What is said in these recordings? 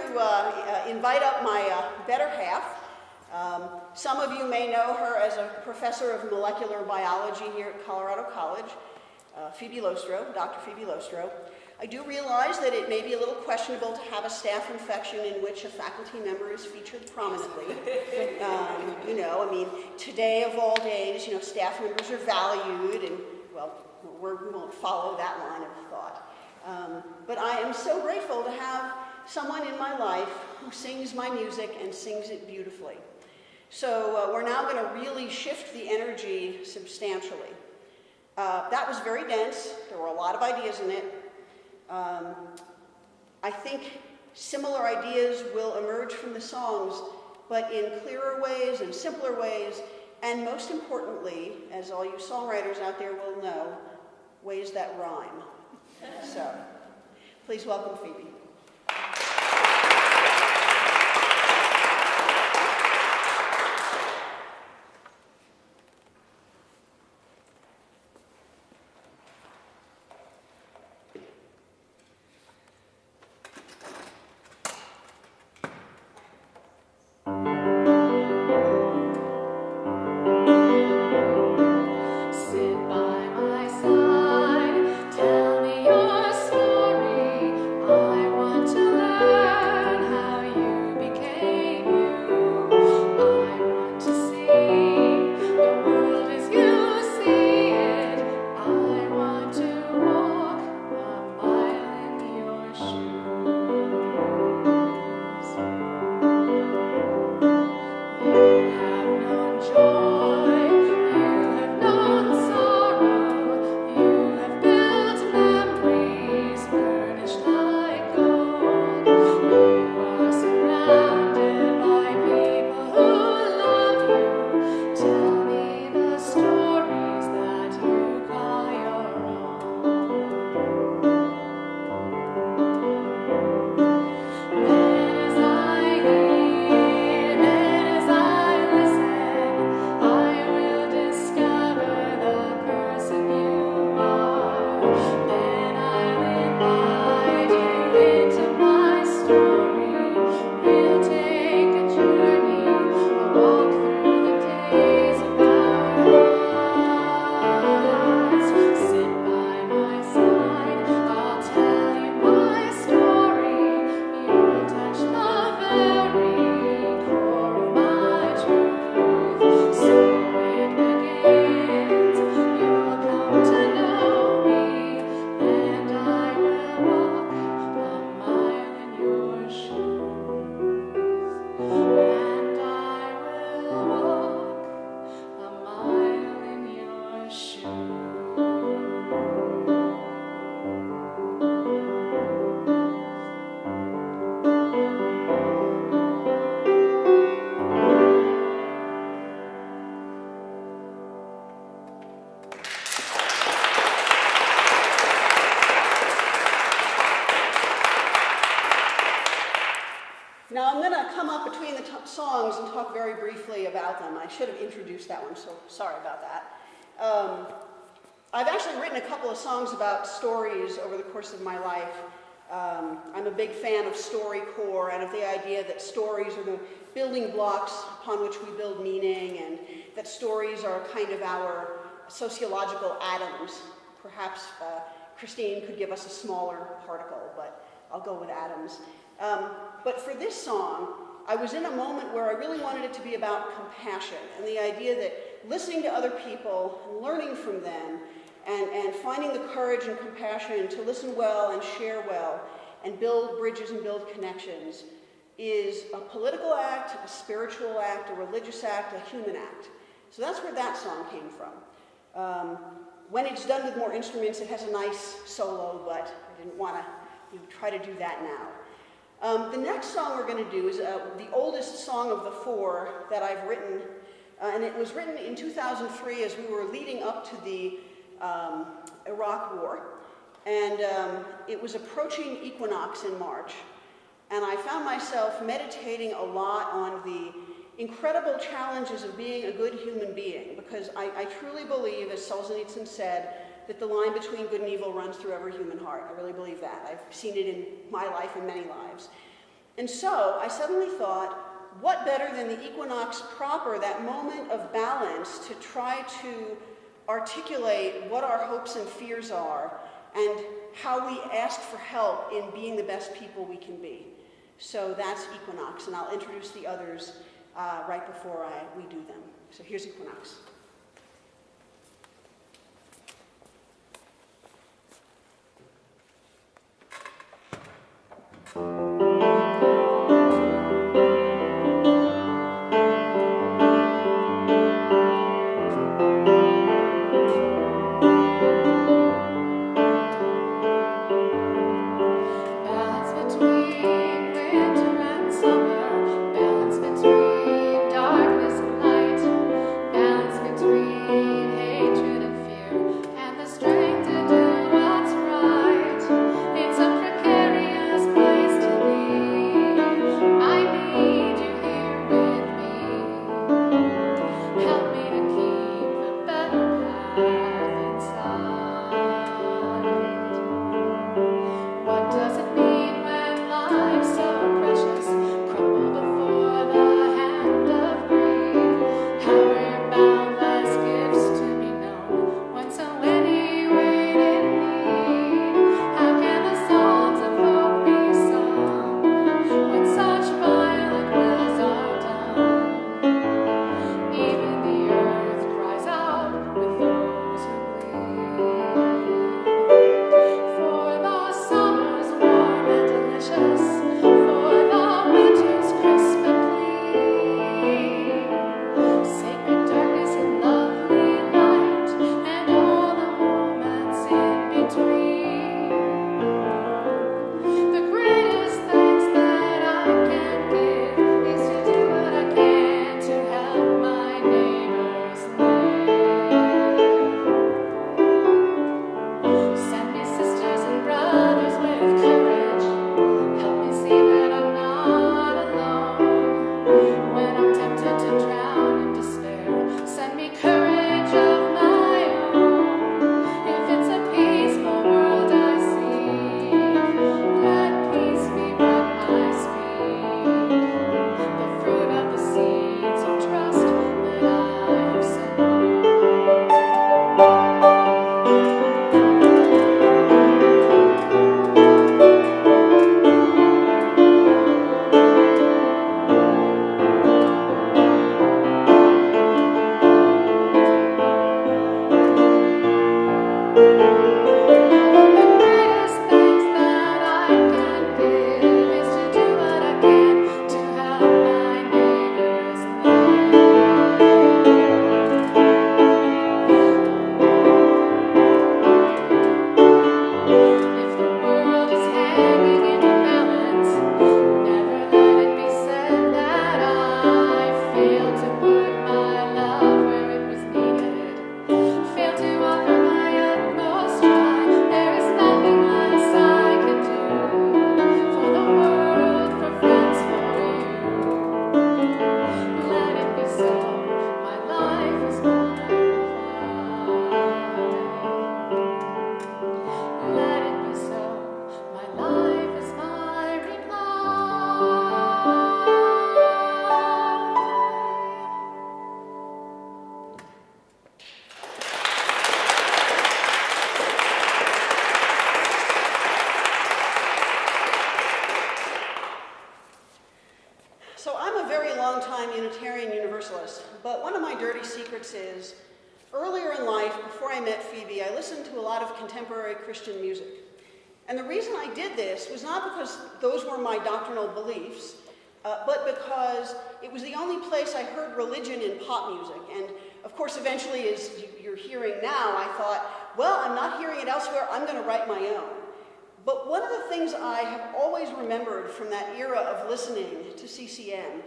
invite up my better half. Some of you may know her as a professor of molecular biology here at Colorado College, Phoebe Lostroh, Dr. Phoebe Lostroh. I do realize that it may be a little questionable to have a staph infection in which a faculty member is featured prominently. Today of all days, staff members are valued, and, well, we won't follow that line of thought. But I am so grateful to have someone in my life who sings my music and sings it beautifully. So we're now going to really shift the energy substantially. That was very dense. There were a lot of ideas in it. I think similar ideas will emerge from the songs, but in clearer ways and simpler ways, and most importantly, as all you songwriters out there will know, ways that rhyme. So, please welcome Phoebe. Now I'm going to come up between the songs and talk very briefly about them. I should have introduced that one, so sorry about that. I've actually written a couple of songs about stories over the course of my life. I'm a big fan of StoryCorps and of the idea that stories are the building blocks upon which we build meaning, and that stories are kind of our sociological atoms. Perhaps Christine could give us a smaller particle, but I'll go with atoms. But for this song, I was in a moment where I really wanted it to be about compassion and the idea that listening to other people, learning from them, and finding the courage and compassion to listen well and share well and build bridges and build connections is a political act, a spiritual act, a religious act, a human act. So that's where that song came from. When it's done with more instruments, it has a nice solo, but I didn't want to try to do that now. The next song we're going to do is the oldest song of the four that I've written, and it was written in 2003 as we were leading up to the Iraq War, and it was approaching equinox in March, and I found myself meditating a lot on the incredible challenges of being a good human being, because I truly believe, as Solzhenitsyn said, that the line between good and evil runs through every human heart. I really believe that. I've seen it in my life and many lives. And so I suddenly thought, what better than the equinox proper, that moment of balance, to try to articulate what our hopes and fears are and how we ask for help in being the best people we can be. So that's equinox, and I'll introduce the others right before we do them. So here's equinox. Unitarian Universalist, but one of my dirty secrets is, earlier in life, before I met Phoebe, I listened to a lot of contemporary Christian music. And the reason I did this was not because those were my doctrinal beliefs, but because it was the only place I heard religion in pop music. And of course, eventually, as you're hearing now, I thought, well, I'm not hearing it elsewhere, I'm going to write my own. But one of the things I have always remembered from that era of listening to CCM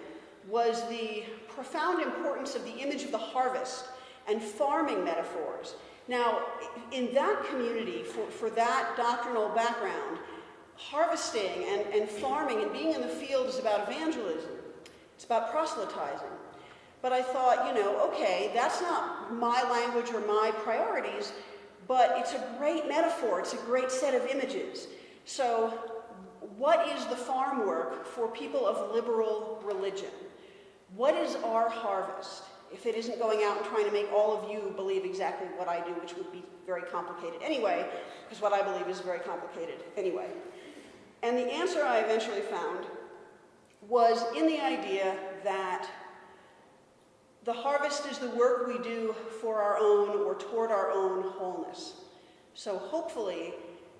was the profound importance of the image of the harvest and farming metaphors. Now, in that community, for that doctrinal background, harvesting and farming and being in the field is about evangelism. It's about proselytizing. But I thought, okay, that's not my language or my priorities, but it's a great metaphor. It's a great set of images. So what is the farm work for people of liberal religion. What is our harvest? If it isn't going out and trying to make all of you believe exactly what I do, which would be very complicated anyway, because what I believe is very complicated anyway. And the answer I eventually found was in the idea that the harvest is the work we do for our own or toward our own wholeness. So hopefully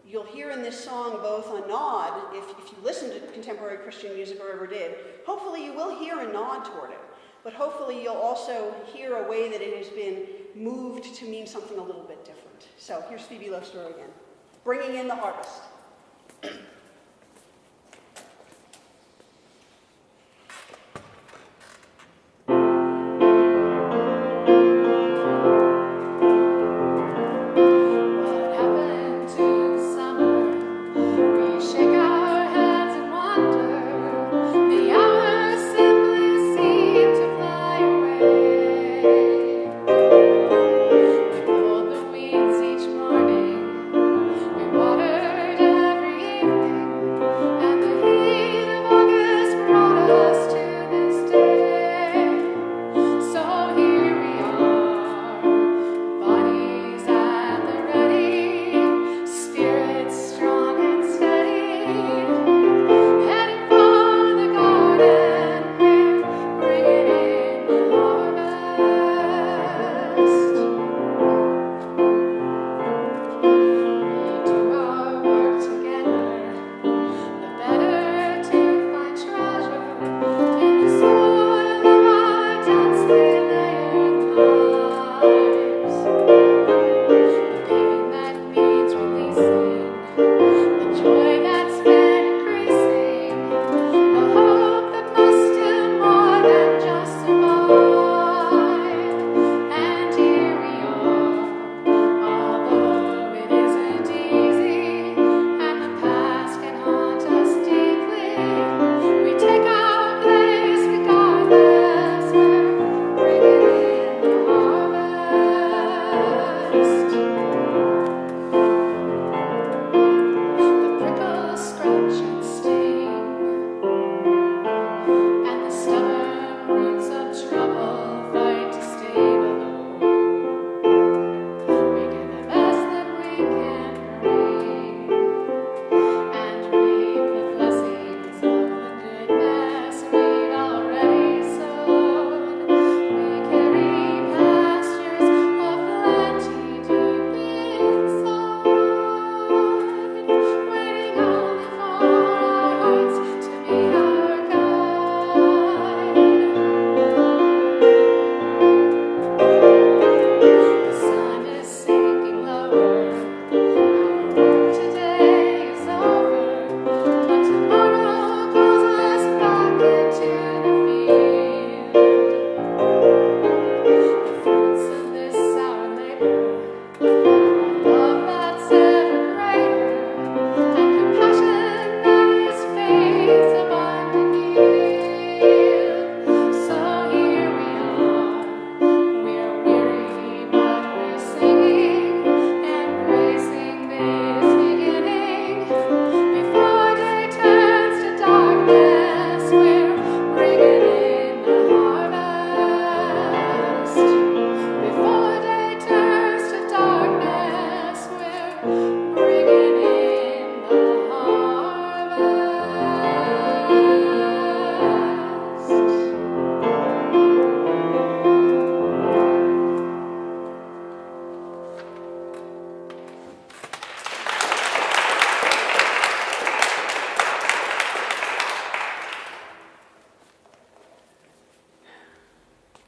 you'll hear in this song both a nod, if you listen to contemporary Christian music or ever did, hopefully you will hear a nod toward it. But hopefully you'll also hear a way that it has been moved to mean something a little bit different. So here's Phoebe Lostroh again, bringing in the harvest.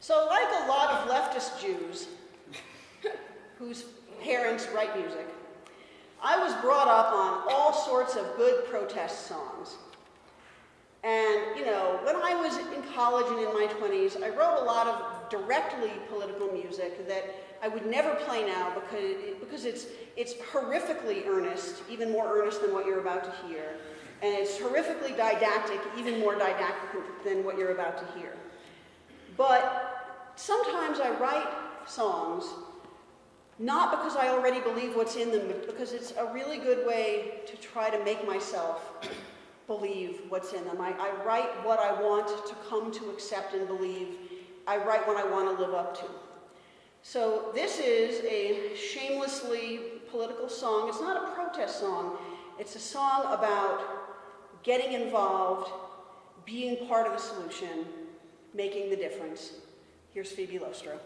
So like a lot of leftist Jews whose parents write music, I was brought up on all sorts of good protest songs. And, you know, when I was in college and in my 20s, I wrote a lot of directly political music that I would never play now because it's horrifically earnest, even more earnest than what you're about to hear. And it's horrifically didactic, even more didactic than what you're about to hear. But sometimes I write songs not because I already believe what's in them, but because it's a really good way to try to make myself believe what's in them. I write what I want to come to accept and believe. I write what I want to live up to. So this is a shamelessly political song. It's not a protest song. It's a song about getting involved, being part of the solution, making the difference. Here's Phoebe Lostroh.